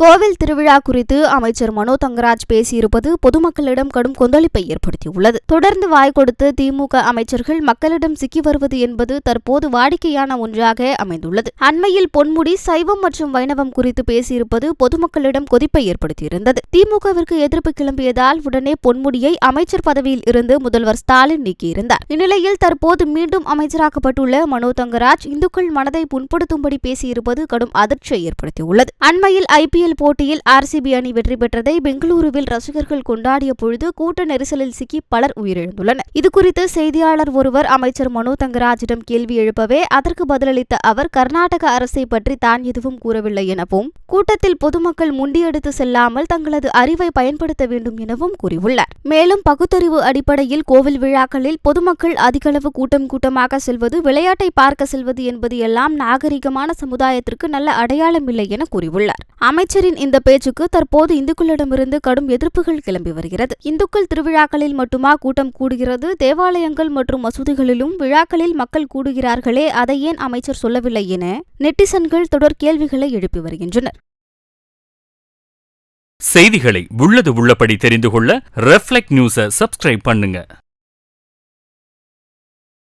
கோவில் திருவிழா குறித்து அமைச்சர் மனோ தங்கராஜ் பேசியிருப்பது பொதுமக்களிடம் கடும் கொந்தளிப்பை ஏற்படுத்தியுள்ளது. தொடர்ந்து வாய் கொடுத்து திமுக அமைச்சர்கள் மக்களிடம் சிக்கி வருவது என்பது தற்போது வாடிக்கையான ஒன்றாக அமைந்துள்ளது. அண்மையில் பொன்முடி சைவம் மற்றும் வைணவம் குறித்து பேசியிருப்பது பொதுமக்களிடம் கொதிப்பை ஏற்படுத்தியிருந்தது. திமுகவிற்கு எதிர்ப்பு கிளம்பியதால் உடனே பொன்முடியை அமைச்சர் பதவியில் இருந்து முதல்வர் ஸ்டாலின் நீக்கியிருந்தார். இந்நிலையில் தற்போது மீண்டும் அமைச்சராக்கப்பட்டுள்ள மனோ தங்கராஜ் இந்துக்கள் மனதை புண்படுத்தும்படி பேசியிருப்பது கடும் அதிர்ச்சியை ஏற்படுத்தியுள்ளது. அண்மையில் IPL போட்டியில் RCB அணி வெற்றி பெற்றதை பெங்களூருவில் ரசிகர்கள் கொண்டாடிய பொழுது கூட்ட நெரிசலில் சிக்கி பலர் உயிரிழந்துள்ளனர். இதுகுறித்து செய்தியாளர் ஒருவர் அமைச்சர் மனோ தங்கராஜிடம் கேள்வி எழுப்பவே அதற்கு பதிலளித்த அவர் கர்நாடக அரசை பற்றி தான் எதுவும் கூறவில்லை எனவும் கூட்டத்தில் பொதுமக்கள் முண்டியெடுத்து செல்லாமல் தங்களது அறிவை பயன்படுத்த வேண்டும் எனவும் கூறியுள்ளார். மேலும் பகுத்தறிவு அடிப்படையில் கோவில் விழாக்களில் பொதுமக்கள் அதிகளவு கூட்டமாக செல்வது, விளையாட்டை பார்க்க செல்வது என்பது எல்லாம் நாகரிகமான சமுதாயத்திற்கு நல்ல அடையாளம் இல்லை என கூறியுள்ளார். அமைச்சரின் இந்த பேச்சுக்கு தற்போது இந்துக்களிடமிருந்து கடும் எதிர்ப்புகள் கிளம்பி வருகிறது. இந்துக்கள் திருவிழாக்களில் மட்டுமா கூட்டம் கூடுகிறது? தேவாலயங்கள் மற்றும் மசூதிகளிலும் விழாக்களில் மக்கள் கூடுகிறார்களே, அதை ஏன் அமைச்சர் சொல்லவில்லை என நெட்டிசன்கள் தொடர் கேள்விகளை எழுப்பி வருகின்றனர். செய்திகளை உள்ளது உள்ளபடி தெரிந்து கொள்ள ரெஃப்ளெக்ட் நியூஸை சப்ஸ்கிரைப் பண்ணுங்க.